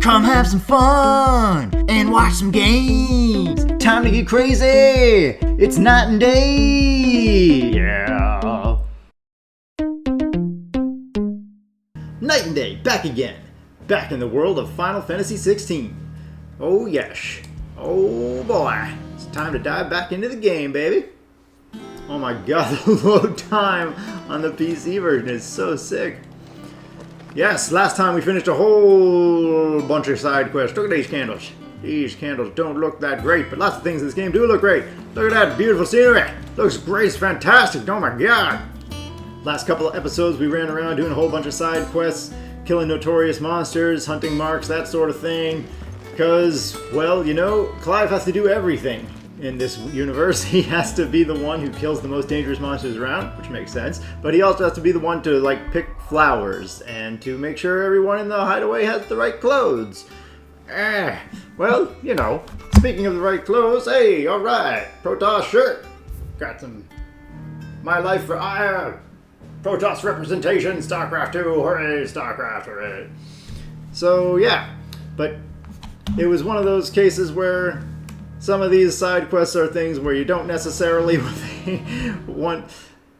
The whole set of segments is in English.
Come have some fun and watch some games. Time to get crazy. It's night and day. Yeah. Night and day, back again. Back in the world of Final Fantasy XVI. Oh yes. Oh boy. It's time to dive back into the game, baby. Oh my god, the load time on the PC version is so sick. Yes, last time we finished a whole bunch of side quests. Look at these candles. These candles don't look that great, but lots of things in this game do look great. Look at that beautiful scenery. Looks great, it's fantastic. Oh my god. Last couple of episodes we ran around doing a whole bunch of side quests, killing notorious monsters, hunting marks, that sort of thing. Because, well, you know, Clive has to do everything in this universe. He has to be the one who kills the most dangerous monsters around, which makes sense. But he also has to be the one to, like, pick flowers and to make sure everyone in the hideaway has the right clothes. Well, you know, speaking of the right clothes, hey, alright, Protoss shirt. Got some My Life for Ire. Protoss representation, StarCraft 2, hooray, StarCraft, hooray. So, yeah, but it was one of those cases where some of these side quests are things where you don't necessarily want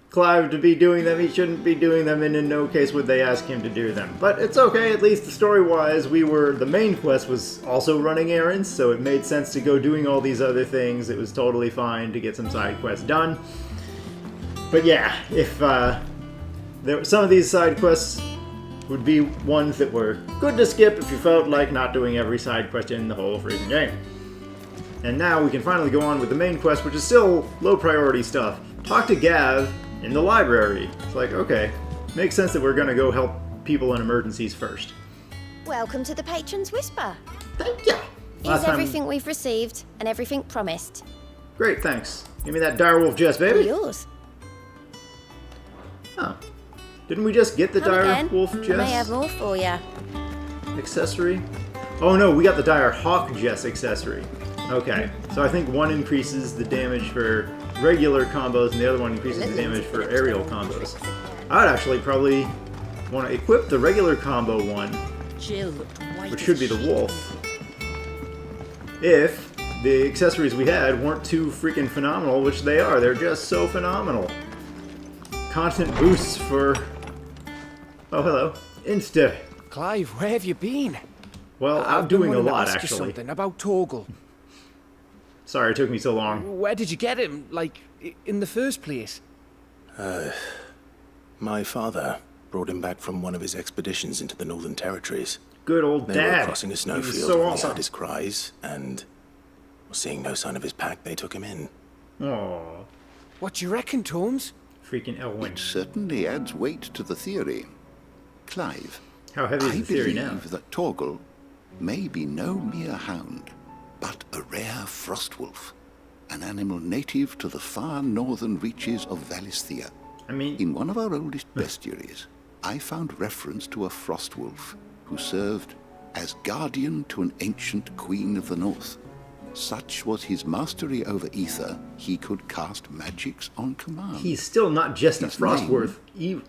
Clive to be doing them. He shouldn't be doing them, and in no case would they ask him to do them. But it's okay, at least story-wise, the main quest was also running errands, so it made sense to go doing all these other things. It was totally fine to get some side quests done. But yeah, if some of these side quests would be ones that were good to skip if you felt like not doing every side quest in the whole freaking game. And now we can finally go on with the main quest, which is still low priority stuff. Talk to Gav in the library. It's like, okay, makes sense that we're gonna go help people in emergencies first. Welcome to the Patron's Whisper. Thank you. Here's everything we've received and everything promised. Great, thanks. Give me that direwolf chest, baby. All yours. Oh. Didn't we just get the direwolf chest? I may have more for you. Accessory? Oh no, we got the dire hawk chest accessory. Okay, so I think one increases the damage for regular combos and the other one increases the damage for aerial combos. I'd actually probably want to equip the regular combo one, which should be the wolf, if the accessories we had weren't too freaking phenomenal, which they are. They're just so phenomenal. Constant boosts for... Oh, hello. Insta. Clive, where have you been? Well, I'm doing a lot, ask actually. You something about Torgal. Sorry it took me so long. Where did you get him, like, in the first place? My father brought him back from one of his expeditions into the Northern Territories. Good old They dad. were crossing a snowfield so when awesome. he heard his cries, and seeing no sign of his pack, they took him in. Aww. What do you reckon, Tomes? Freaking Elwyn. It certainly adds weight to the theory. Clive, How heavy is I the theory believe now? that Torgal may be no mere hound, but a rare frostwolf, an animal native to the far northern reaches of Valisthea. I mean... In one of our oldest bestiaries, I found reference to a frostwolf who served as guardian to an ancient queen of the north. Such was his mastery over ether, he could cast magics on command. He's still not just a His Frostworth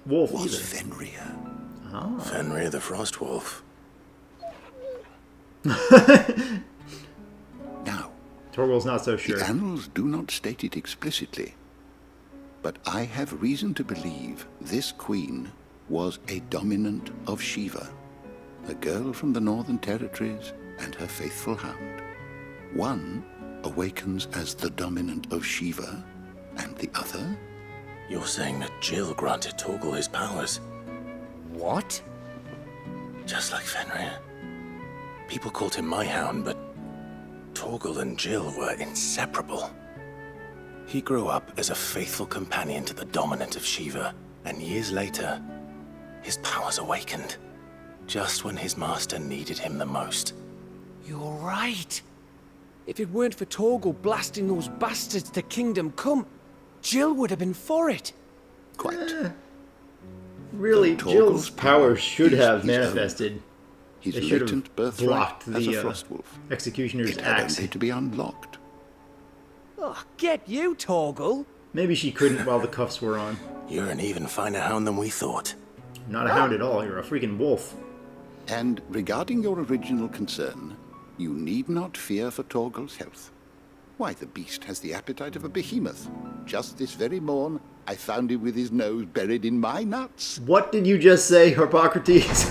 wolf was either. Fenrir. Oh. Fenrir the Frostwolf. Now, Torgal's not so sure. the annals do not state it explicitly, but I have reason to believe this queen was a dominant of Shiva, a girl from the Northern Territories and her faithful hound. One awakens as the dominant of Shiva, and the other? You're saying that Jill granted Torgal his powers? What? Just like Fenrir. People called him my hound, but Torgal and Jill were inseparable. He grew up as a faithful companion to the dominant of Shiva, and years later, his powers awakened, just when his master needed him the most. You're right. If it weren't for Torgal blasting those bastards to Kingdom Come, Jill would have been for it. Quite. Really, Torgal's Jill's powers should is have his own. manifested. His They should latent have birthright blocked as a the frostwolf. executioner's It had axe. only to be unlocked. Oh, get you, Torgal. Maybe she couldn't while the cuffs were on. You're an even finer hound than we thought. Not a hound at all, you're a freaking wolf. And regarding your original concern, you need not fear for Torgal's health. Why, the beast has the appetite of a behemoth. Just this very morn, I found him with his nose buried in my nuts. What did you just say, Harpocrates?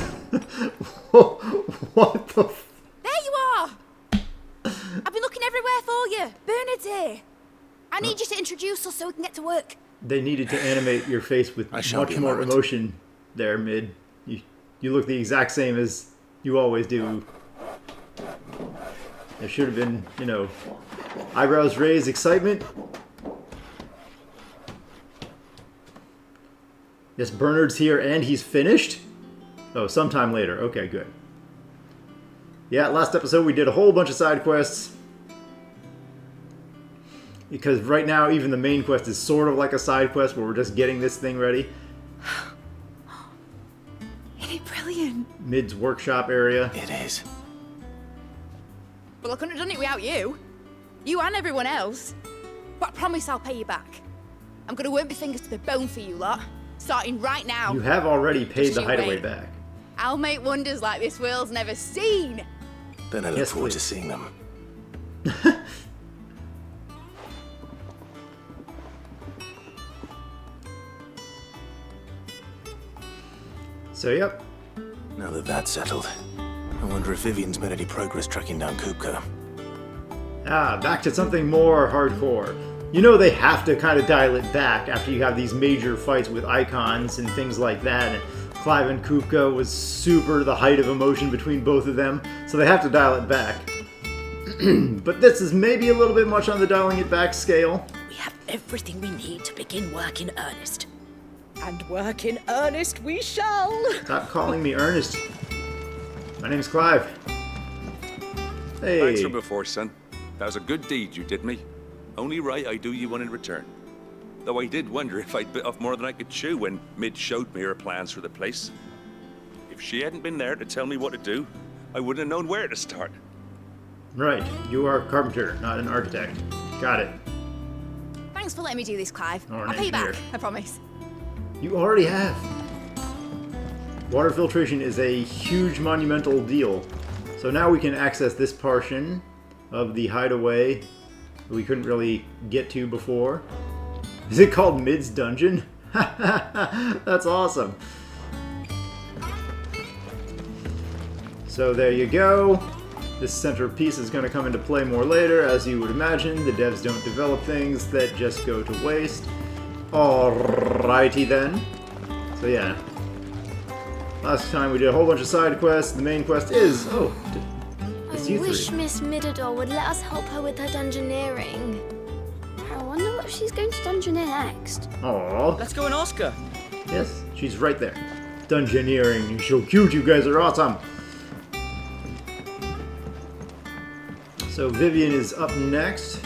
What the There you are! I've been looking everywhere for you. Bernard's here. I need you to introduce us so we can get to work. They needed to animate your face with much more emotion there, Mid. You look the exact same as you always do. There should have been, you know, eyebrows raised, excitement. Yes, Bernard's here and he's finished? Oh, sometime later. Okay, good. Yeah, last episode we did a whole bunch of side quests. Because right now, even the main quest is sort of like a side quest where we're just getting this thing ready. Isn't it brilliant? Mid's workshop area. It is. Well, I couldn't have done it without you. You and everyone else. But I promise I'll pay you back. I'm going to work my fingers to the bone for you lot. Starting right now. You have already paid Just the you hideaway wait. back. I'll make wonders like this world's never seen. Then I look Yes, forward please. to seeing them. So, yep. Now that that's settled, I wonder if Vivian's made any progress tracking down Kupka. Ah, back to something more hardcore. You know they have to kind of dial it back after you have these major fights with Eikons and things like that. And Clive and Kupka was super the height of emotion between both of them, so they have to dial it back. But this is maybe a little bit much on the dialing it back scale. We have everything we need to begin work in earnest. And work in earnest we shall! Stop calling me Ernest. My name's Clive. Hey. Thanks from before, son. That was a good deed you did me. Only right I do you one in return. Though I did wonder if I'd bit off more than I could chew when Mid showed me her plans for the place. If she hadn't been there to tell me what to do, I wouldn't have known where to start. Right, you are a carpenter, not an architect. Got it. Thanks for letting me do this, Clive. Or an I'll pay you back, engineer. I promise. You already have. Water filtration is a huge monumental deal. So now we can access this portion of the hideaway that we couldn't really get to before. Is it called Mid's Dungeon? That's awesome. So there you go. This centerpiece is going to come into play more later, as you would imagine. The devs don't develop things that just go to waste. Alrighty then. So yeah. Last time we did a whole bunch of side quests. The main quest is... Oh, it's you I wish three. Miss Midador would let us help her with her dungeoneering. I wonder what she's going to dungeoneer next. Aww. Let's go and ask her. Yes, she's right there. Dungeoneering. You're so cute. You guys are awesome. So Vivian is up next.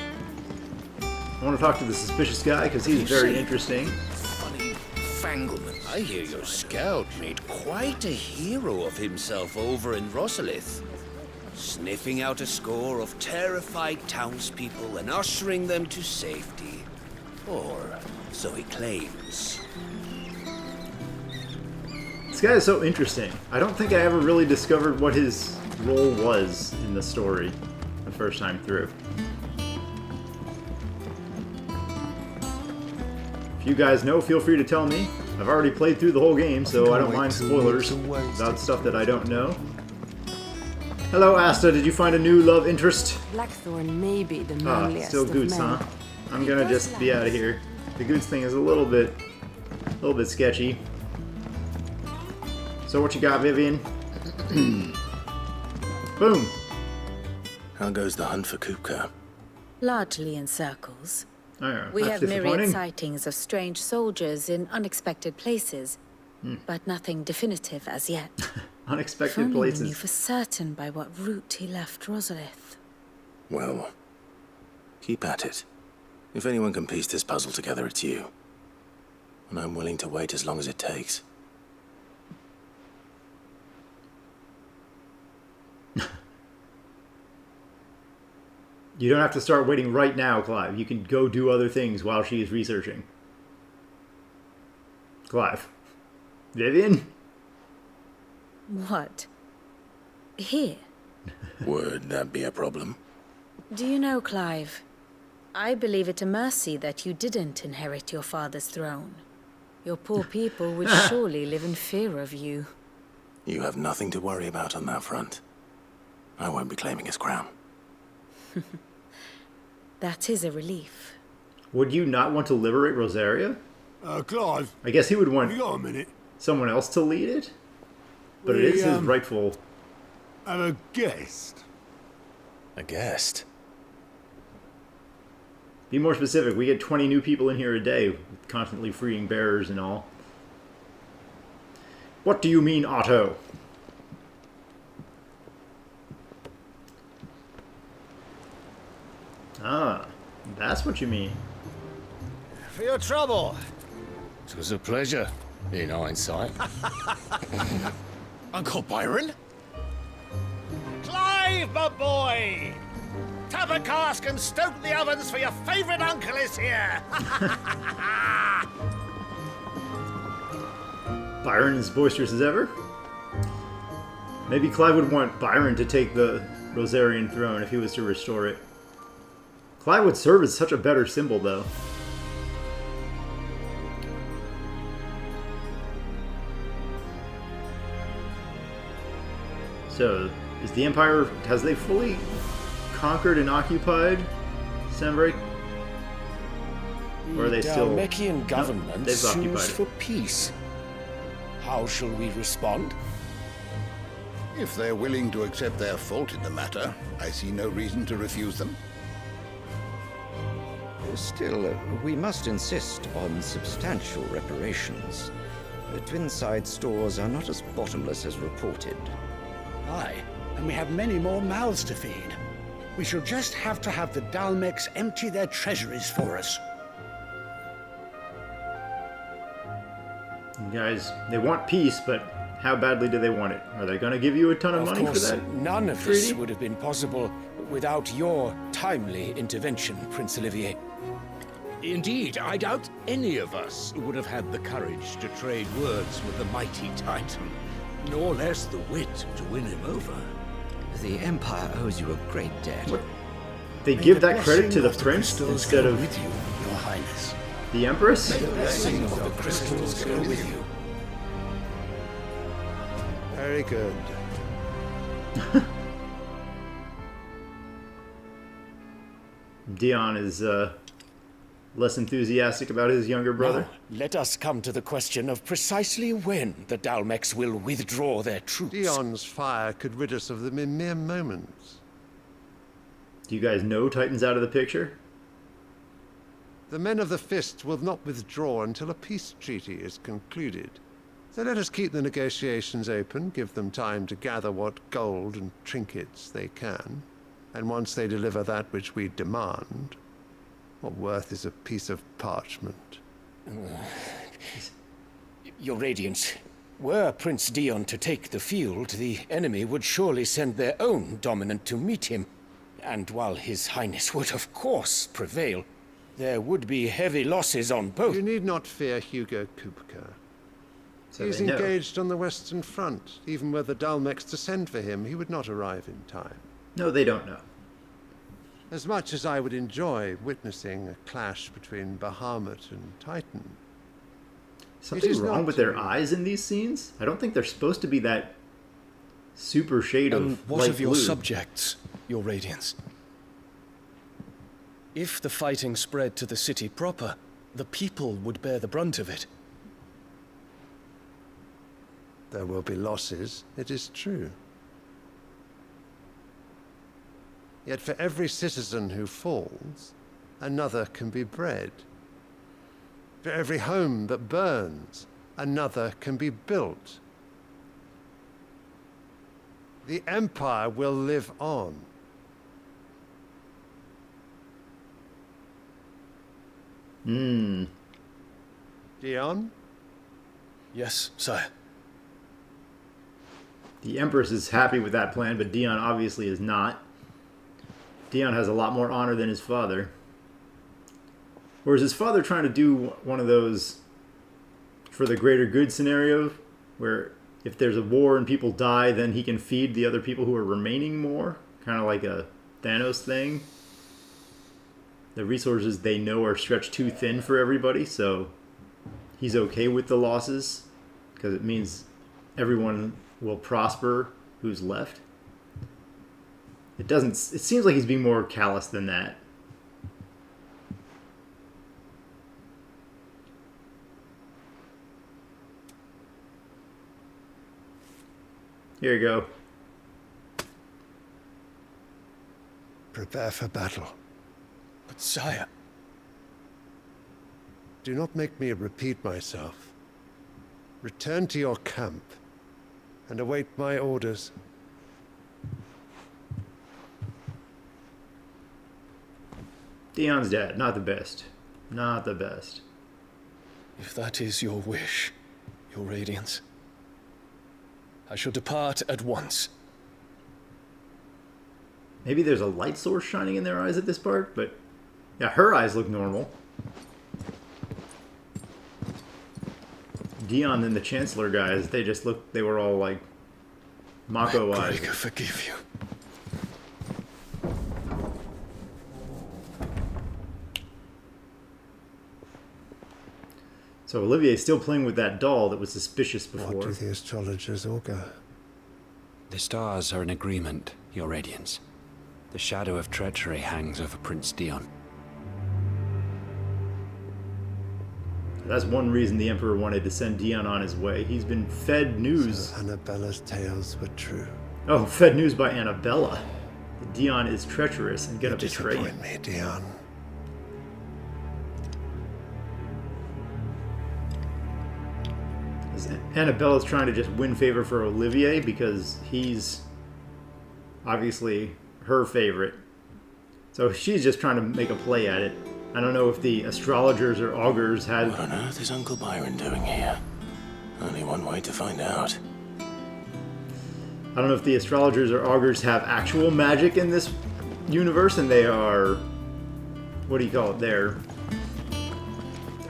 I want to talk to the suspicious guy because he's very interesting. Funny Fangleman. I hear your scout made quite a hero of himself over in Rosalith, sniffing out a score of terrified townspeople and ushering them to safety. Or so he claims. This guy is so interesting. I don't think I ever really discovered what his role was in the story the first time through. If you guys know, feel free to tell me. I've already played through the whole game, so I don't mind spoilers about stuff that I don't know. Hello, Asta. Did you find a new love interest? Blackthorn may be the Ah, manliest still of Goots, men. huh? I'm gonna just be out of here. The Goots thing is a little bit sketchy. So what you got, Vivian? Boom. How goes the hunt for Kupka? Largely in circles. Oh, We that's have myriad disappointing. sightings of strange soldiers in unexpected places, but nothing definitive as yet. If Unexpected only we knew places. for certain by what route he left Rosalith. Well, keep at it. If anyone can piece this puzzle together, it's you. And I'm willing to wait as long as it takes. You don't have to start waiting right now, Clive. You can go do other things while she is researching. Clive. Vivian? What? here. Would that be a problem? Do you know, Clive? I believe it a mercy that you didn't inherit your father's throne. Your poor people would surely live in fear of you. You have nothing to worry about on that front. I won't be claiming his crown. That is a relief. Would you not want to liberate Rosaria? Clive. I guess he would want You got a minute? someone else to lead it, but it is his rightful. Have a guest. A guest? Be more specific. We get 20 new people in here a day, constantly freeing bearers and all. What do you mean, Otto? Ah, that's what you mean. For your trouble. It was a pleasure, in hindsight. Uncle Byron? Clive, my boy! Tap a cask and stoke the ovens for your favourite uncle is here! Byron is boisterous as ever. Maybe Clive would want Byron to take the Rosarian throne if he was to restore it. Clive would serve as such a better symbol, though. So, is the Empire, has they fully conquered and occupied Sembreak? Or are they still... The Dalmekian government they've sues occupied for peace. How shall we respond? If they're willing to accept their fault in the matter, I see no reason to refuse them. Still, we must insist on substantial reparations. The Twinside stores are not as bottomless as reported. Aye, and we have many more mouths to feed. We shall just have to have the Dalmecs empty their treasuries for us. You guys, they want peace, but how badly do they want it? Are they going to give you a ton of money for that? None of treaty? this would have been possible without your timely intervention, Prince Olivier. Indeed, I doubt any of us would have had the courage to trade words with the mighty Titan, nor less the wit to win him over. The Empire owes you a great debt. What? They give that credit to the prince instead of with you, Your Highness. the empress? The blessing of the crystals go with you. Very good. Dion is less enthusiastic about his younger brother. Now, let us come to the question of precisely when the Dalmecs will withdraw their troops. Dion's fire could rid us of them in mere moments. Do you guys know Titan's out of the picture? The men of the Fist will not withdraw until a peace treaty is concluded. So let us keep the negotiations open, give them time to gather what gold and trinkets they can. And once they deliver that which we demand, what worth is a piece of parchment? Your Radiance, were Prince Dion to take the field, the enemy would surely send their own dominant to meet him. And while His Highness would of course prevail, there would be heavy losses on both. You need not fear Hugo Kupka. So He's they know. engaged on the Western Front. Even were the Dalmecs to send for him, he would not arrive in time. No, they don't know. As much as I would enjoy witnessing a clash between Bahamut and Titan. Something wrong with their eyes in these scenes? I don't think they're supposed to be that super shade of what light of your blue. subjects, Your Radiance? If the fighting spread to the city proper, the people would bear the brunt of it. There will be losses, it is true. Yet for every citizen who falls, another can be bred. For every home that burns, another can be built. The Empire will live on. Dion? Yes, sire. The Empress is happy with that plan, but Dion obviously is not. Dion has a lot more honor than his father. Or is his father trying to do one of those for the greater good scenario where if there's a war and people die, then he can feed the other people who are remaining more. Kind of like a Thanos thing. The resources they know are stretched too thin for everybody, so he's okay with the losses because it means everyone will prosper who's left. It seems like he's being more callous than that. Here you go. Prepare for battle. But sire... Do not make me repeat myself. Return to your camp and await my orders. Dion's dead. Not the best. Not the best. If that is your wish, your radiance, I shall depart at once. Maybe there's a light source shining in their eyes at this part, but yeah, her eyes look normal. Dion and the Chancellor guys, they were all like Mako eyes. Gregor forgive you. So Olivier's still playing with that doll that was suspicious before. What do the astrologers augur? The stars are in agreement, Your Radiance. The shadow of treachery hangs over Prince Dion. That's one reason the Emperor wanted to send Dion on his way. He's been fed news. So Annabella's tales were true. Oh, fed news by Annabella. That Dion is treacherous and gonna betray him. Disappoint me, Dion. Annabella's trying to just win favor for Olivier because he's obviously her favorite. So she's just trying to make a play at it. I don't know if the astrologers or augurs had... What on earth is Uncle Byron doing here? Only one way to find out. I don't know if the astrologers or augurs have actual magic in this universe and they are... What do you call it? They're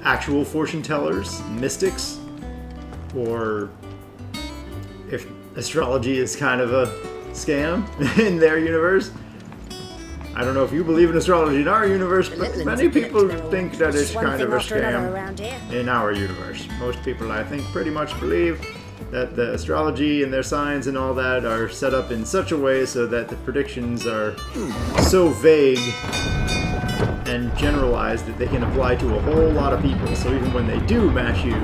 actual fortune tellers, mystics, or if astrology is kind of a scam in their universe. I don't know if you believe in astrology in our universe, but many people think that it's kind of a scam in our universe. Most people, I think, pretty much believe that the astrology and their signs and all that are set up in such a way so that the predictions are so vague and generalized that they can apply to a whole lot of people. So even when they do match you,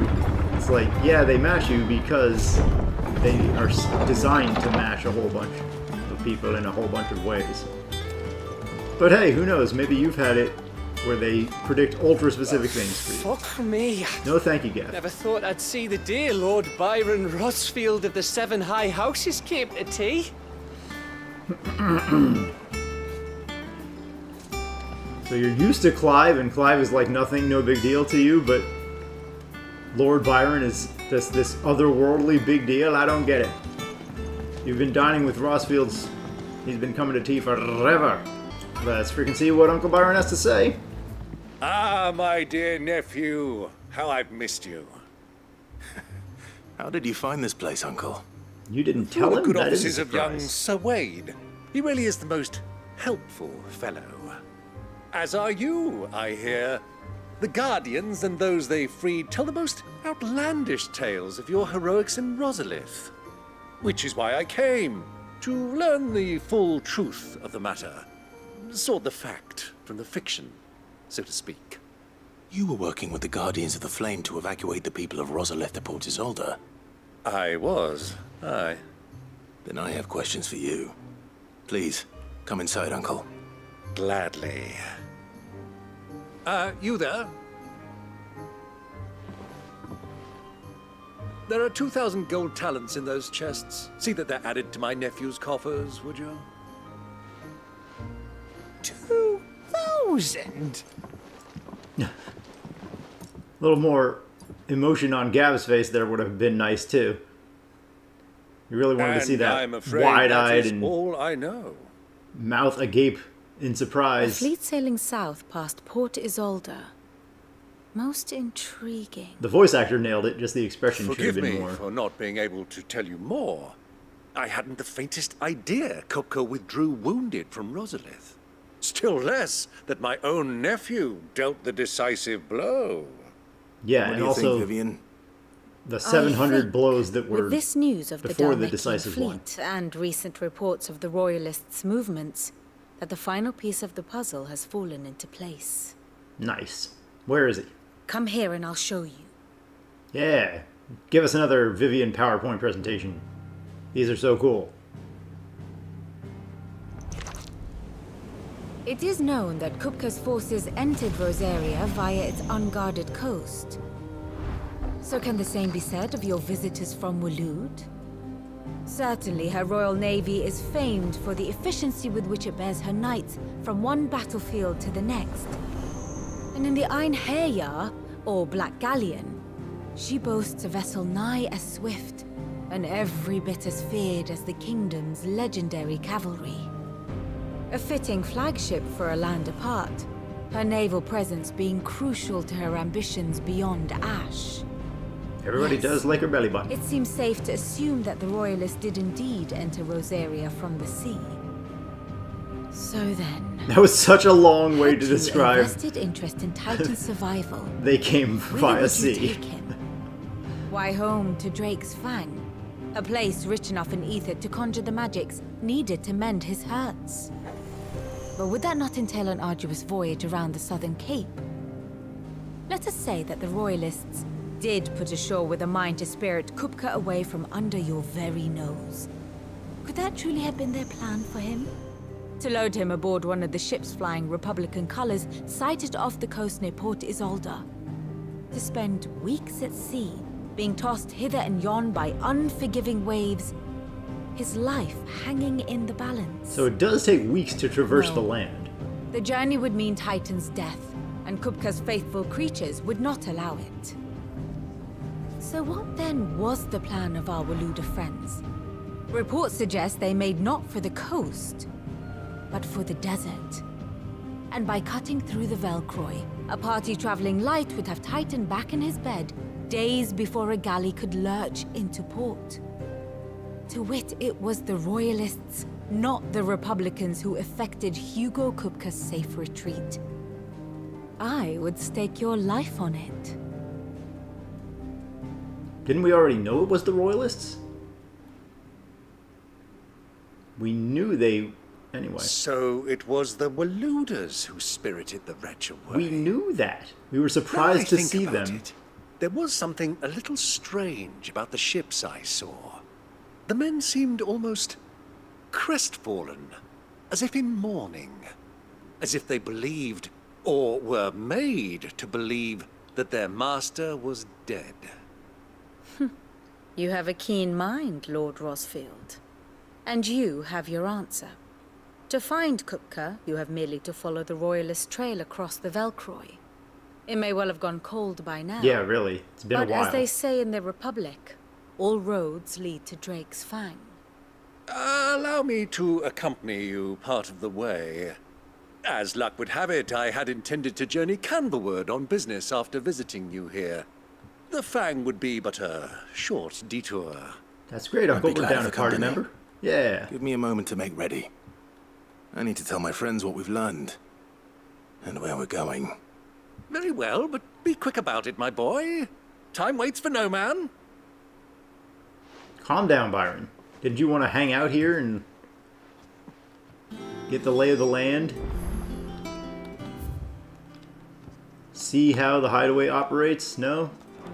it's like, yeah, they match you because they are designed to match a whole bunch of people in a whole bunch of ways. But hey, who knows? Maybe you've had it where they predict ultra-specific things for you. Fuck me. No thank you, Gav. Never thought I'd see the dear Lord Byron Rosfield of the Seven High Houses came to tea. So you're used to Clive, and Clive is like nothing, no big deal to you, but Lord Byron is this otherworldly big deal? I don't get it. You've been dining with Rosfields. He's been coming to tea forever. Let's freaking see what Uncle Byron has to say. Ah, my dear nephew. How I've missed you. How did you find this place, Uncle? You didn't tell the him? good That is a offices of young surprise. Sir Wade. He really is the most helpful fellow. As are you, I hear. The Guardians and those they freed tell the most outlandish tales of your heroics in Rosalith. Which is why I came, to learn the full truth of the matter. Sort the fact from the fiction, so to speak. You were working with the Guardians of the Flame to evacuate the people of Rosalith to Port Isolde. I was, aye. Then I have questions for you. Please, come inside, Uncle. Gladly. You there? There are 2,000 gold talents in those chests. See that they're added to my nephew's coffers, would you? 2,000? A little more emotion on Gav's face there would have been nice too. You really wanted to see that I'm afraid wide-eyed that is and all I know. mouth agape in A surprise. fleet sailing south past Port Isolde. Most intriguing. The voice actor nailed it, just the expression should have Forgive been me more. for not being able to tell you more. I hadn't the faintest idea Kupka withdrew wounded from Rosalith. Still less that my own nephew dealt the decisive blow. Yeah, What and do you also think, Vivian? the 700 blows that were With this news of the before the Dalmekian decisive one. fleet and recent reports of the Royalists' movements, that the final piece of the puzzle has fallen into place. Nice. Where is he? Come here and I'll show you. Yeah. Give us another Vivian PowerPoint presentation. These are so cool. It is known that Kupka's forces entered Rosaria via its unguarded coast. So can the same be said of your visitors from Waloed? Certainly her royal navy is famed for the efficiency with which it bears her knights from one battlefield to the next. And in the Einherjar, or Black Galleon, she boasts a vessel nigh as swift and every bit as feared as the kingdom's legendary cavalry. A fitting flagship for a land apart, her naval presence being crucial to her ambitions beyond Ash. Everybody does like her belly button. It seems safe to assume that the Royalists did indeed enter Rosaria from the sea. So then... That was such a long way to describe... a vested interest in Titan's survival. They came via sea. Why home to Drake's Fang? A place rich enough in ether to conjure the magics needed to mend his hurts. But would that not entail an arduous voyage around the southern cape? Let us say that the Royalists did put ashore with a mind to spirit Kupka away from under your very nose. Could that truly have been their plan for him? To load him aboard one of the ships flying Republican colors sighted off the coast near Port Isolde. To spend weeks at sea, being tossed hither and yon by unforgiving waves, his life hanging in the balance. So it does take weeks to traverse the land. The journey would mean Titan's death, and Kupka's faithful creatures would not allow it. So what then was the plan of our Waluda friends? Reports suggest they made not for the coast, but for the desert. And by cutting through the Velcroy, a party traveling light would have Titan back in his bed days before a galley could lurch into port. To wit, it was the Royalists, not the Republicans, who effected Hugo Kupka's safe retreat. I would stake your life on it. Didn't we already know it was the Royalists? We knew they... Anyway. So it was the Waluders who spirited the wretch away. We knew that. We were surprised to see them. There was something a little strange about the ships I saw. The men seemed almost crestfallen, as if in mourning, as if they believed, or were made to believe, that their master was dead. You have a keen mind, Lord Rosfield. And you have your answer. To find Kupka, you have merely to follow the Royalist trail across the Velcroy. It may well have gone cold by now. Yeah, really. It's been a while. But as they say in the Republic, all roads lead to Drake's Fang. Allow me to accompany you part of the way. As luck would have it, I had intended to journey Canberward on business after visiting you here. The Fang would be but a short detour. That's great, Uncle. We're down a party member. Yeah. Give me a moment to make ready. I need to tell my friends what we've learned. And where we're going. Very well, but be quick about it, my boy. Time waits for no man. Calm down, Byron. Did you want to hang out here and get the lay of the land? See how the hideaway operates? No?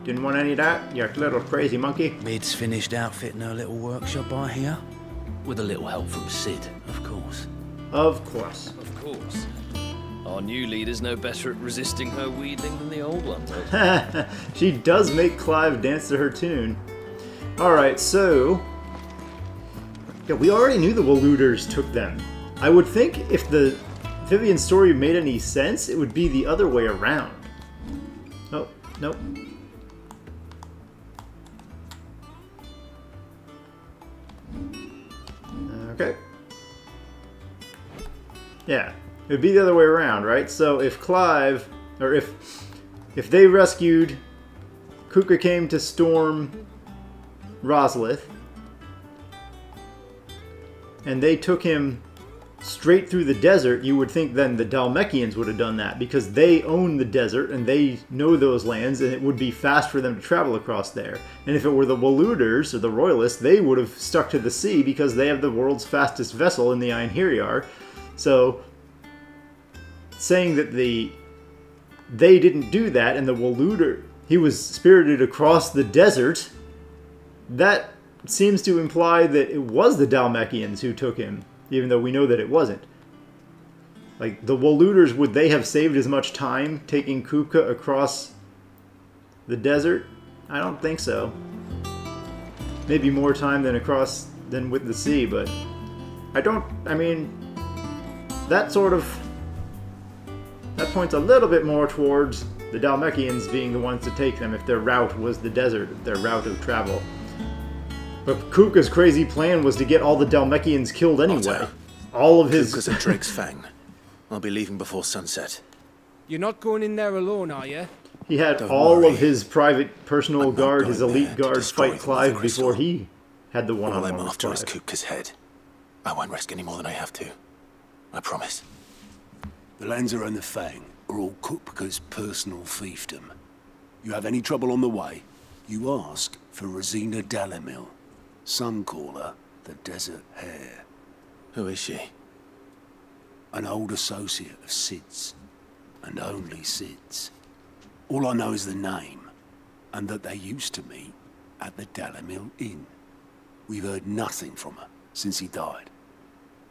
Didn't want any of that? You little crazy monkey. Mid's finished outfitting her little workshop, I hear. With a little help from Sid, of course. Of course. Of course. Our new leader's no better at resisting her wheedling than the old one. She does make Clive dance to her tune. Alright, so... Yeah, we already knew the Waluders took them. I would think if the Vivian story made any sense, it would be the other way around. Oh, nope. Okay. Yeah, it would be the other way around, right? So if Clive, or if if they rescued... Kuka came to storm Rosalith, and they took him straight through the desert, you would think then the Dhalmekians would have done that, because they own the desert and they know those lands, and it would be fast for them to travel across there. And if it were the Waluders, or the Royalists, they would have stuck to the sea because they have the world's fastest vessel in the Einherjar. So, saying that they didn't do that, and the Waluder... he was spirited across the desert, that seems to imply that it was the Dhalmekians who took him, even though we know that it wasn't. Like, the Waluders, would they have saved as much time taking Kupka across the desert? I don't think so. Maybe more time than with the sea, but I mean, that points a little bit more towards the Dhalmekians being the ones to take them if their route was the desert, their route of travel. But Kupka's crazy plan was to get all the Dhalmekians killed anyway. Otto, all of his... Kupka's at Drake's Fang. I'll be leaving before sunset. You're not going in there alone, are you? He had all of his private personal guard, his elite guard, fight Clive before he had the one-on-one All I'm after is Clive. Kupka's head. I won't risk any more than I have to. I promise. The lands around the Fang are all Kupka's personal fiefdom. You have any trouble on the way, you ask for Rosina Dalamil. Some call her the Desert Hare. Who is she? An old associate of Sid's, and only Sid's. All I know is the name, and that they used to meet at the Dalamil Inn. We've heard nothing from her since he died.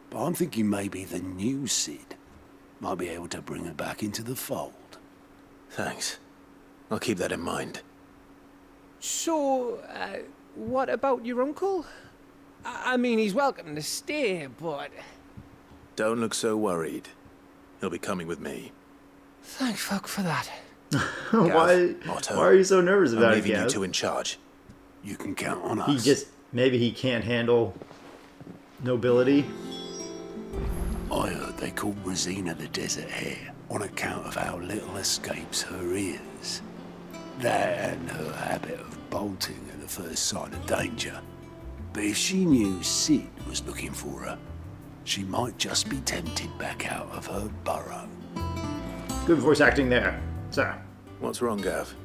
But I'm thinking maybe the new Sid might be able to bring her back into the fold. Thanks. I'll keep that in mind. So, what about your uncle? I mean, he's welcome to stay, but... Don't look so worried. He'll be coming with me. Thank fuck for that. Why are you so nervous about I'm it, leaving Gav? you two in charge. You can count on us. Maybe he can't handle nobility. I heard they called Rosina the Desert Hare on account of how little escapes her ears. That and her habit of bolting at the first sign of danger. But if she knew Sid was looking for her, she might just be tempted back out of her burrow. Good voice acting there, sir. What's wrong, Gav?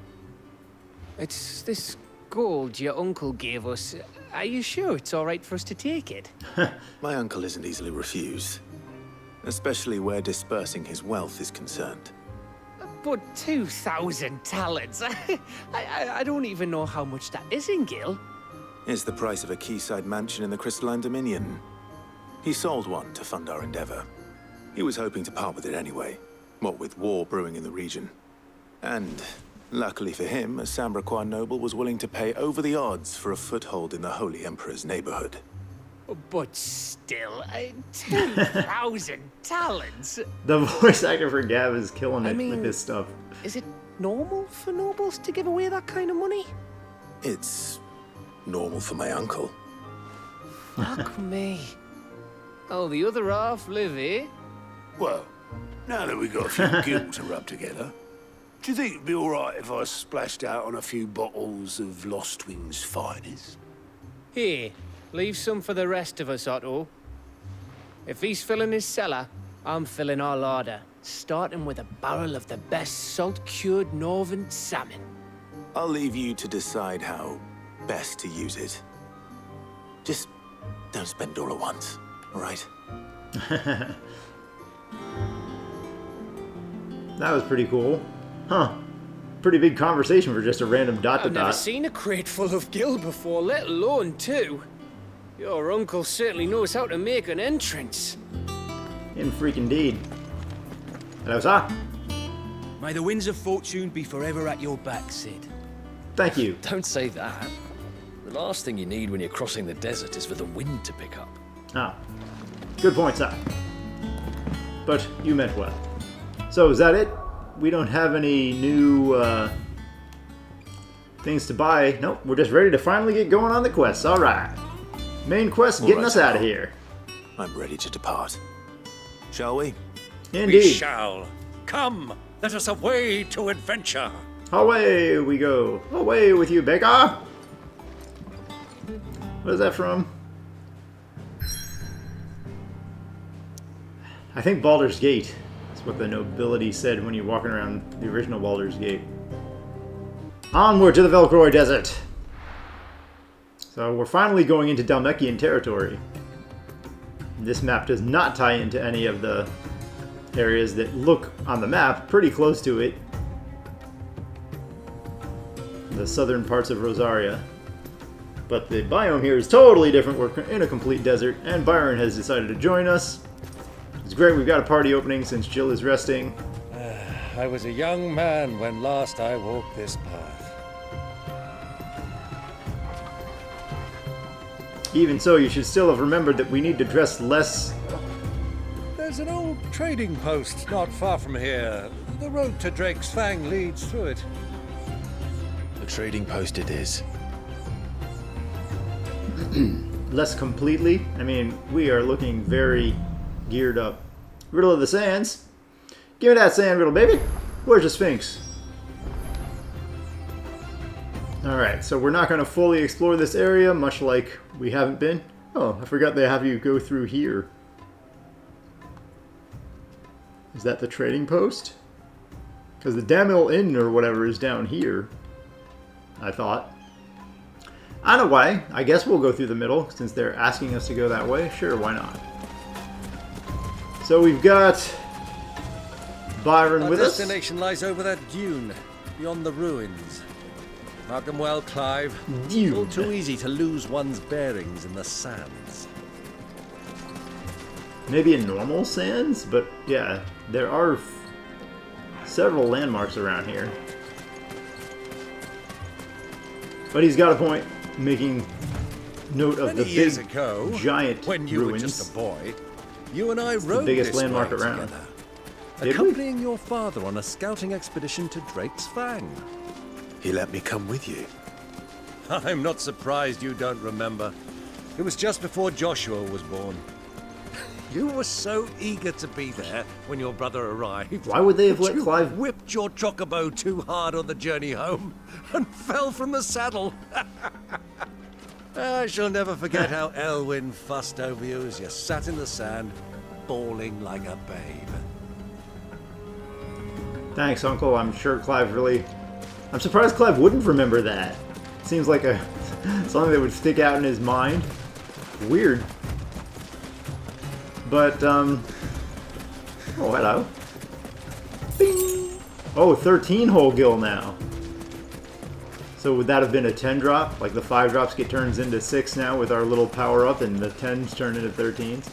It's this gold your uncle gave us. Are you sure it's all right for us to take it? My uncle isn't easily refused. Especially where dispersing his wealth is concerned. But 2,000 talents. I don't even know how much that is in Gil. It's the price of a quayside mansion in the Crystalline Dominion. He sold one to fund our endeavor. He was hoping to part with it anyway, what with war brewing in the region. And, luckily for him, a Sambraquois noble was willing to pay over the odds for a foothold in the Holy Emperor's neighborhood. But still, 2,000 talents? The voice actor for Gav is killing it with this stuff. Is it normal for nobles to give away that kind of money? It's normal for my uncle. Fuck me. Oh, the other half live, eh? Well, now that we've got a few gil to rub together, do you think it'd be all right if I splashed out on a few bottles of Lost Wing's finest? Here, leave some for the rest of us, Otto. If he's filling his cellar, I'm filling our larder, starting with a barrel of the best salt-cured northern salmon. I'll leave you to decide how best to use it. Just don't spend it all at once, all right? That was pretty cool. Huh. Pretty big conversation for just a random dot to I've never dot. seen a crate full of gil before, let alone two. Your uncle certainly knows how to make an entrance. In freaking deed. Hello, sir. May the winds of fortune be forever at your back, Sid. Thank you. Don't say that. The last thing you need when you're crossing the desert is for the wind to pick up. Ah. Good point, sir. But you meant well. So, is that it? We don't have any new things to buy. Nope, we're just ready to finally get going on the quest. Alright. Main quest All getting right, us out of Uncle. here. I'm ready to depart. Shall we? Indeed. We shall. Come, let us away to adventure. Away we go. Away with you, beggar. What is that from? I think Baldur's Gate. That's what the nobility said when you're walking around the original Baldur's Gate. Onward to the Velcroy Desert. So we're finally going into Dalmekian territory. This map does not tie into any of the areas that look on the map pretty close to it. The southern parts of Rosaria. But the biome here is totally different. We're in a complete desert, and Byron has decided to join us. It's great, we've got a party opening since Jill is resting. I was a young man when last I walked this path. Even so, you should still have remembered that we need to dress less. There's an old trading post not far from here. The road to Drake's Fang leads through it. A trading post it is. Less completely. I mean, we are looking very geared up. Riddle of the Sands. Give me that sand riddle, baby. Where's the Sphinx? Alright, so we're not going to fully explore this area, much like we haven't been. Oh, I forgot they have you go through here. Is that the trading post? Because the Damil Inn or whatever is down here, I thought. Either way, I guess we'll go through the middle, since they're asking us to go that way. Sure, why not? So we've got Byron with us. Our destination lies over that dune, beyond the ruins. Mark them well, Clive. Dune. It's all too easy to lose one's bearings in the sands. Maybe in normal sands, but yeah, there are several landmarks around here. But he's got a point, making note of the years big, ago, giant when you ruins. were just a boy, you and I It's rode the biggest this landmark way around. together, Did we? accompanying your father on a scouting expedition to Drake's Fang. He let me come with you. I'm not surprised you don't remember. It was just before Joshua was born. You were so eager to be there when your brother arrived. Why would they have let You Clive... whipped your chocobo too hard on the journey home and fell from the saddle. I shall never forget how Elwyn fussed over you as you sat in the sand, bawling like a babe. Thanks, Uncle. I'm sure Clive really... I'm surprised Clive wouldn't remember that. Seems like a something that would stick out in his mind. Weird. But, oh, hello. Bing. Oh, 13-hole gill now. So would that have been a 10 drop? Like the 5 drops get turns into 6 now with our little power up, and the 10s turn into 13s?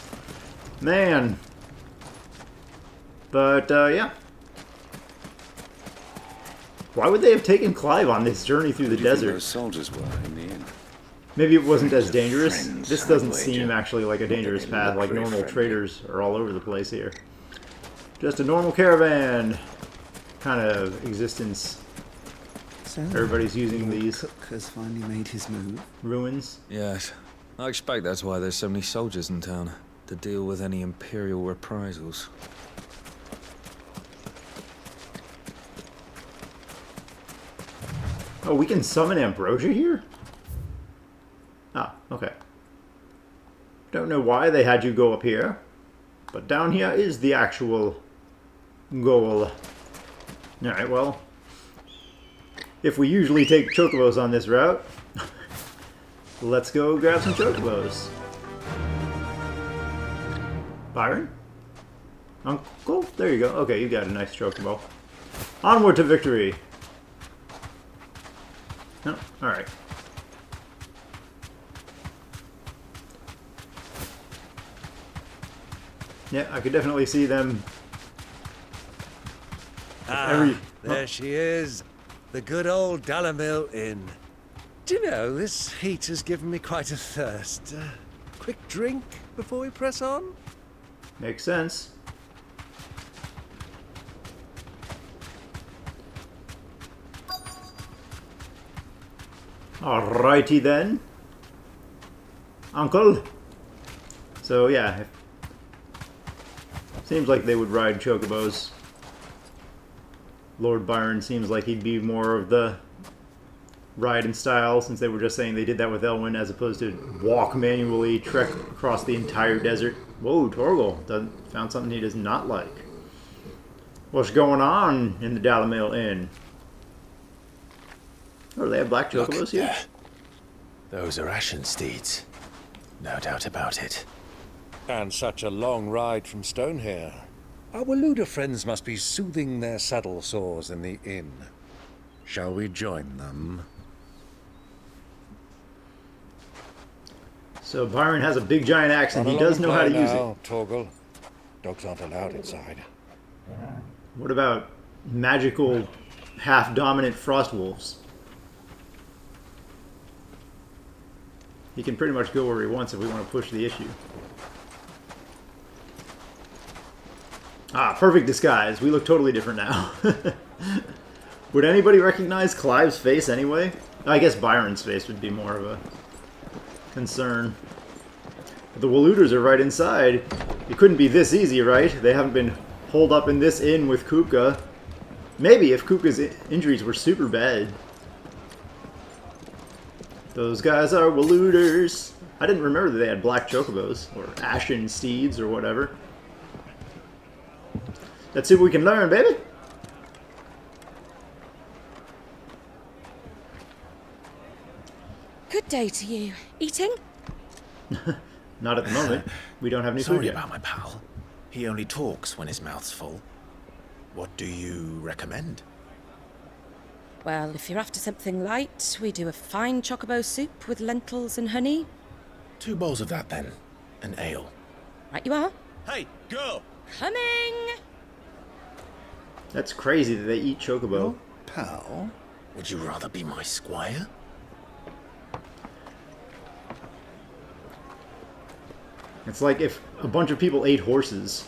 Man. But, yeah. Why would they have taken Clive on this journey through the desert? Those soldiers were in the end. Maybe it wasn't as dangerous. This doesn't seem actually like a dangerous path, like normal traders are all over the place here. Just a normal caravan kind of existence. So, everybody's using these. Cook has finally made his move. Ruins. Yes. I expect that's why there's so many soldiers in town, to deal with any Imperial reprisals. Oh, we can summon Ambrosia here? Ah, okay. Don't know why they had you go up here, but down here is the actual goal. Alright, well, if we usually take chocobos on this route, let's go grab some chocobos. Byron? Uncle? There you go. Okay, you got a nice chocobo. Onward to victory! No? Alright. Yeah, I could definitely see them. There she is. The good old Dalamil Inn. Do you know, this heat has given me quite a thirst. Quick drink before we press on? Makes sense. Alrighty then. Uncle. So yeah. Seems like they would ride chocobos. Lord Byron seems like he'd be more of the ride in style, since they were just saying they did that with Elwyn as opposed to walk manually, trek across the entire desert. Whoa, Torgal found something he does not like. What's going on in the Dalamil Inn? Oh, do they have black chocobos here? There. Those are Ashen steeds. No doubt about it. And such a long ride from Stonehair. Our Waluda friends must be soothing their saddle sores in the inn. Shall we join them? So Byron has a big giant axe and he does know how to use it. Torgal. Dogs aren't allowed inside. What about magical half-dominant frost wolves? He can pretty much go where he wants if we want to push the issue. Ah, perfect disguise. We look totally different now. Would anybody recognize Clive's face anyway? I guess Byron's face would be more of a concern. But the Waluders are right inside. It couldn't be this easy, right? They haven't been holed up in this inn with Kupka. Maybe if Kupka's injuries were super bad. Those guys are Waluders. I didn't remember that they had black chocobos, or ashen steeds, or whatever. Let's see what we can learn, baby. Good day to you. Eating? Not at the moment. We don't have any food Sorry yet. about my pal. He only talks when his mouth's full. What do you recommend? Well, if you're after something light, we do a fine chocobo soup with lentils and honey. 2 bowls of that, then. An ale. Right you are. Hey, girl! Coming! That's crazy that they eat chocobo. Pal? Would you rather be my squire? It's like if a bunch of people ate horses.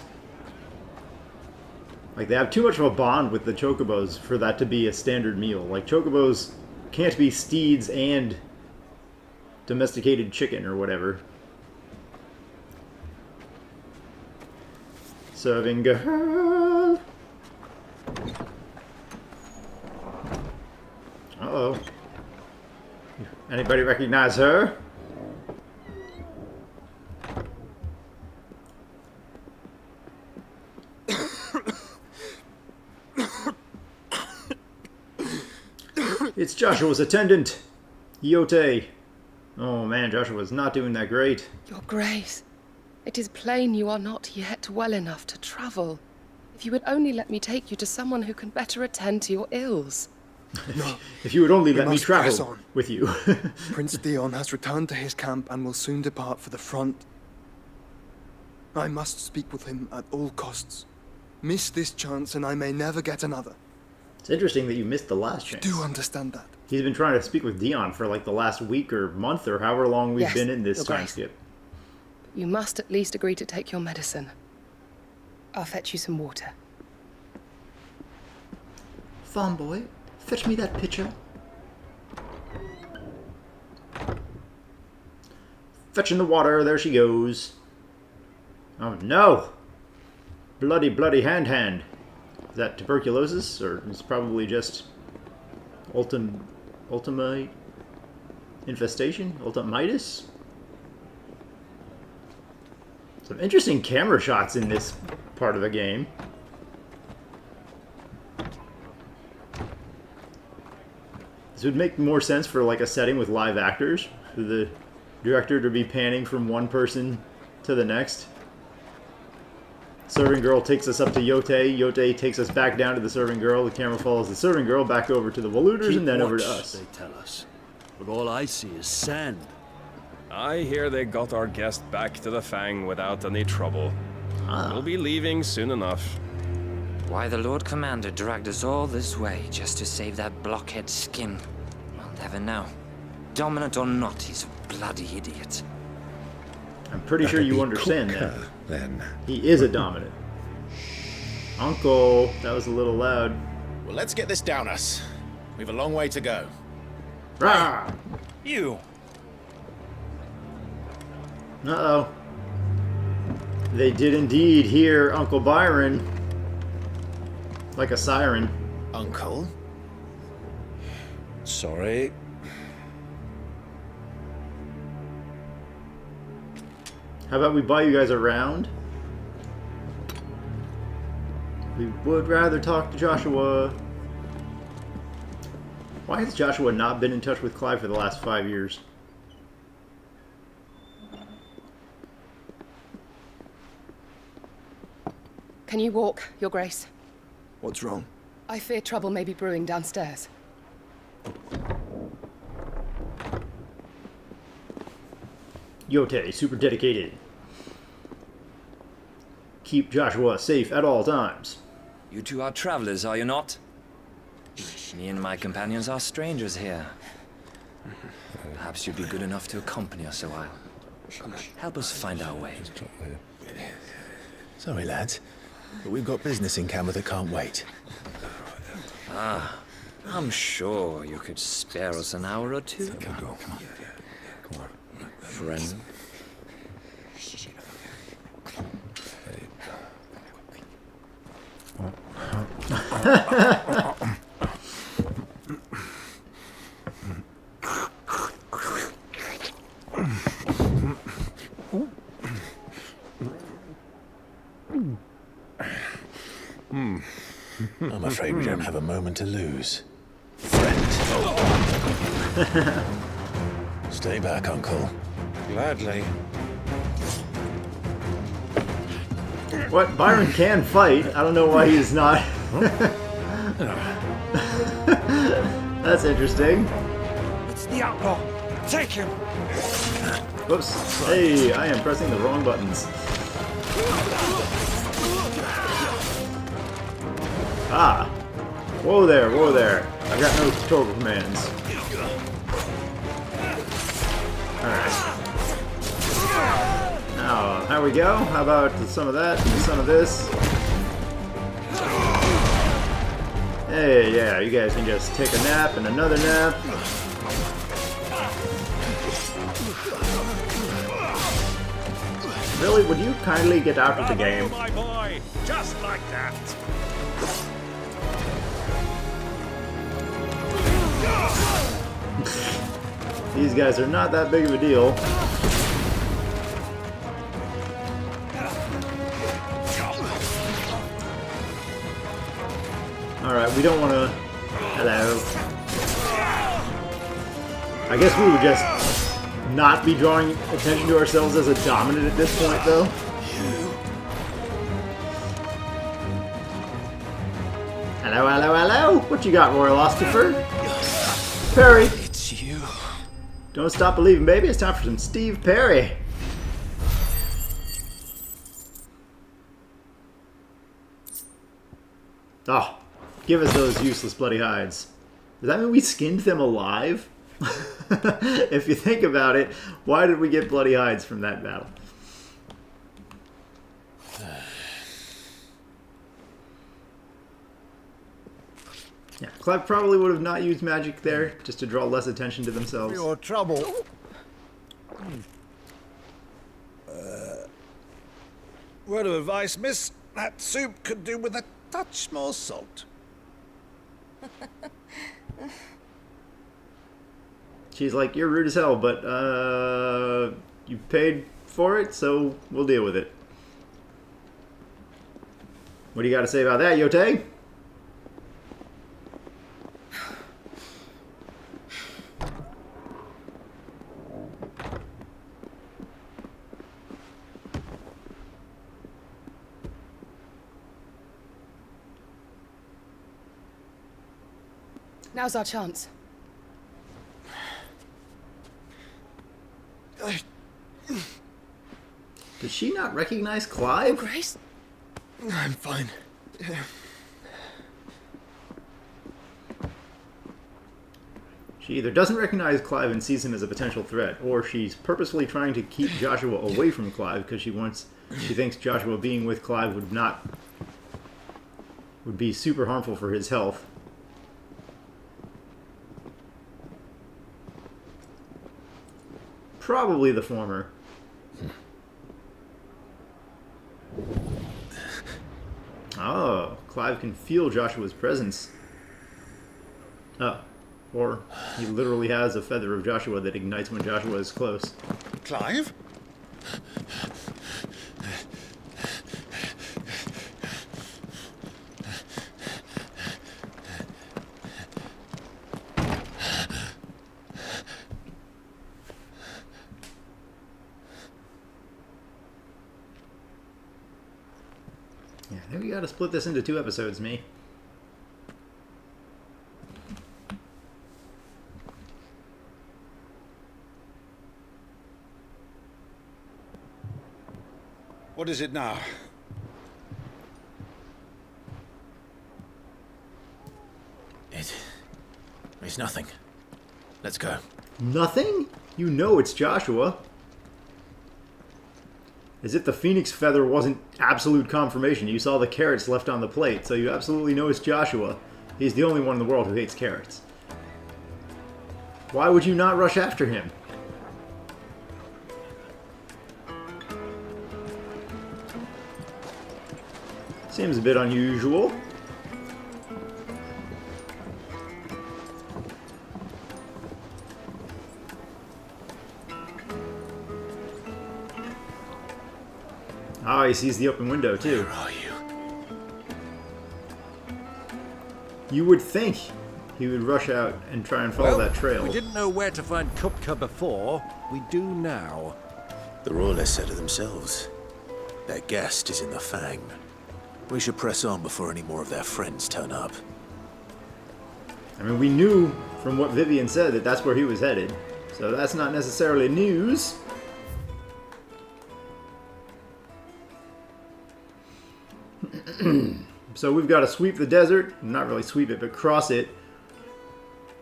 Like, they have too much of a bond with the chocobos for that to be a standard meal. Like, chocobos can't be steeds and domesticated chicken or whatever. Serving girl. Uh-oh. Anybody recognize her? It's Joshua's attendant, Yote. Oh man, Joshua's not doing that great. Your Grace, it is plain you are not yet well enough to travel. If you would only let me take you to someone who can better attend to your ills. No. If you would only We let me must press travel on. with you. Prince Dion has returned to his camp and will soon depart for the front. I must speak with him at all costs. Miss this chance and I may never get another. It's interesting that you missed the last chance. Do understand that? He's been trying to speak with Dion for like the last week or month or however long we've Yes, been in this Your time Grace. skip. You must at least agree to take your medicine. I'll fetch you some water. Farm boy, fetch me that pitcher. Fetching the water, there she goes. Oh no! Bloody, bloody hand. Is that tuberculosis, or it's probably just ultimate infestation? Ultimitis? Some interesting camera shots in this part of the game. This would make more sense for like a setting with live actors, for the director to be panning from one person to the next. Serving girl takes us up to Yote. Yote takes us back down to the serving girl. The camera follows the serving girl back over to the Waluders and then over to us. They tell us. But all I see is sand. I hear they got our guest back to the Fang without any trouble. We'll be leaving soon enough. Why the Lord Commander dragged us all this way just to save that blockhead skin, I'll never know. Dominant or not, he's a bloody idiot. I'm pretty sure you understand that. Then. He is a dominant. Uncle, that was a little loud. Well, let's get this down us. We've a long way to go. Rah! You! Uh-oh. They did indeed hear Uncle Byron. Like a siren. Uncle? Sorry. How about we buy you guys around? We would rather talk to Joshua. Why has Joshua not been in touch with Clive for the last 5 years? Can you walk, Your Grace? What's wrong? I fear trouble may be brewing downstairs. Yote, super dedicated. Keep Joshua safe at all times. You two are travelers, are you not? Me and my companions are strangers here. Perhaps you'd be good enough to accompany us a while. Help us find our way. Sorry, lads, but we've got business in camera that can't wait. Ah, I'm sure you could spare us an hour or two. Come on. Friend. I'm afraid we don't have a moment to lose. Stay back, Uncle. Gladly. What? Byron can fight. I don't know why he's not. That's interesting. It's the outlaw. Take him. Whoops. Hey, I am pressing the wrong buttons. Ah. Whoa there, whoa there. I've got no tutorial commands. Alright. Now, there we go. How about some of that and some of this? Hey, yeah, you guys can just take a nap and another nap. Really? Would you kindly get out of the game? My boy, just like that. These guys are not that big of a deal. Alright, we don't want to... Hello. I guess we would just not be drawing attention to ourselves as a dominant at this point, though. Hello, hello, hello! What you got, Royal Ostifer? Perry! It's you. Don't stop believing, baby. It's time for some Steve Perry. Oh, give us those useless bloody hides. Does that mean we skinned them alive? If you think about it, why did we get bloody hides from that battle? Yeah, Clive probably would have not used magic there, just to draw less attention to themselves. Your trouble. Word of advice, miss. That soup could do with a touch more salt. She's like, you're rude as hell, but, you paid for it, so we'll deal with it. What do you got to say about that, Yote? Now's our chance. Does she not recognize Clive? Grace? I'm fine. She either doesn't recognize Clive and sees him as a potential threat, or she's purposefully trying to keep Joshua away from Clive because she thinks Joshua being with Clive would be super harmful for his health. Probably the former. Oh, Clive can feel Joshua's presence. Oh. Or he literally has a feather of Joshua that ignites when Joshua is close. Clive? Yeah, I think we gotta split this into 2 episodes, me. What is it now? It's nothing. Let's go. Nothing? You know it's Joshua. As if the phoenix feather wasn't absolute confirmation. You saw the carrots left on the plate, so you absolutely know it's Joshua. He's the only one in the world who hates carrots. Why would you not rush after him? Seems a bit unusual. Ah, he sees the open window too. Where are you? You would think he would rush out and try and follow that trail. We didn't know where to find Kupka before. We do now. The Royalists said it themselves. Their guest is in the Fang. We should press on before any more of their friends turn up. I mean, we knew from what Vivian said that that's where he was headed. So that's not necessarily news. So we've got to sweep the desert. Not really sweep it, but cross it.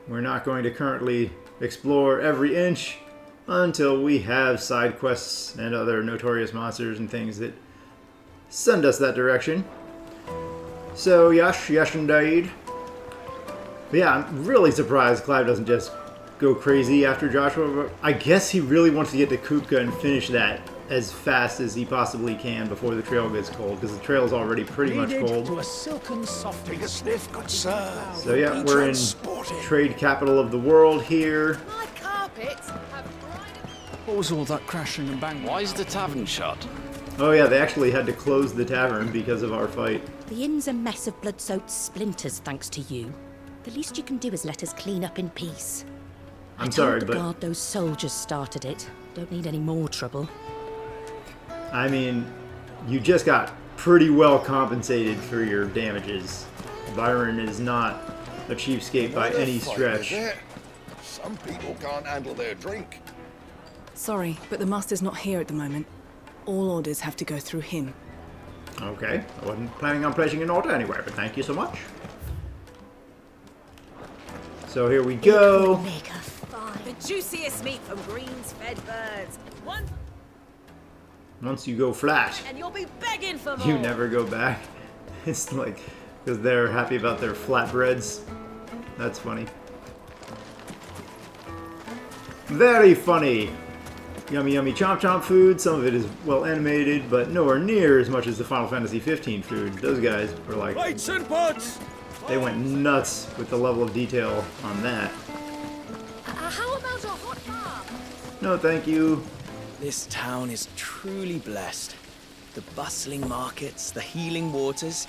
We're not going to currently explore every inch until we have side quests and other notorious monsters and things that send us that direction. So, yes indeed. But yeah, I'm really surprised Clive doesn't just go crazy after Joshua. I guess he really wants to get to Kupka and finish that as fast as he possibly can before the trail gets cold, because the trail is already pretty much cold. To a silken soft. Take a sniff, good sir. So yeah, we're in trade capital of the world here. My carpets have What was all that crashing and banging? Why is the tavern shut? Oh yeah, they actually had to close the tavern because of our fight. The inn's a mess of blood-soaked splinters thanks to you. The least you can do is let us clean up in peace. I'm sorry, I told the but guard those soldiers started it. Don't need any more trouble. I mean, you just got pretty well compensated for your damages. Byron is not a cheapskate by any stretch. Some people can't handle their drink. Sorry, but the master's not here at the moment. All orders have to go through him. Okay, I wasn't planning on placing an order anyway, but thank you so much. So here we go. The juiciest meat from greens-fed birds. One, Once you go flat, and you'll be begging for more. you never go back. It's like, because they're happy about their flatbreads. That's funny. Very funny. Yummy, yummy chomp chomp food. Some of it is well animated, but nowhere near as much as the Final Fantasy XV food. Those guys were like, Lights and pots! they went nuts with the level of detail on that. How about a hot bath? No, thank you. This town is truly blessed. The bustling markets, the healing waters,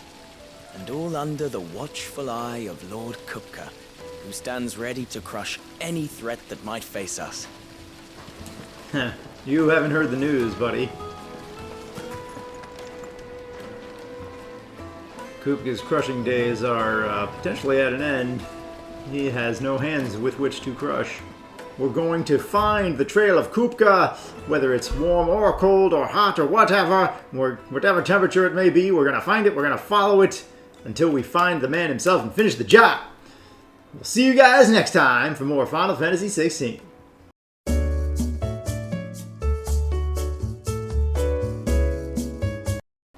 and all under the watchful eye of Lord Kupka, who stands ready to crush any threat that might face us. Heh, you haven't heard the news, buddy. Kupka's crushing days are potentially at an end. He has no hands with which to crush. We're going to find the trail of Kupka, whether it's warm or cold or hot or whatever, whatever temperature it may be, we're going to find it, we're going to follow it until we find the man himself and finish the job. We'll see you guys next time for more Final Fantasy XVI.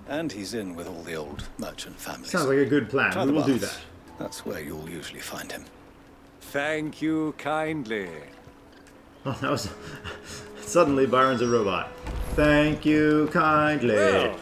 And he's in with all the old merchant families. Sounds like a good plan. Try We the will do baths. that. That's where you'll usually find him. Thank you kindly. Oh, that was... Suddenly Byron's a robot. Thank you kindly. Well,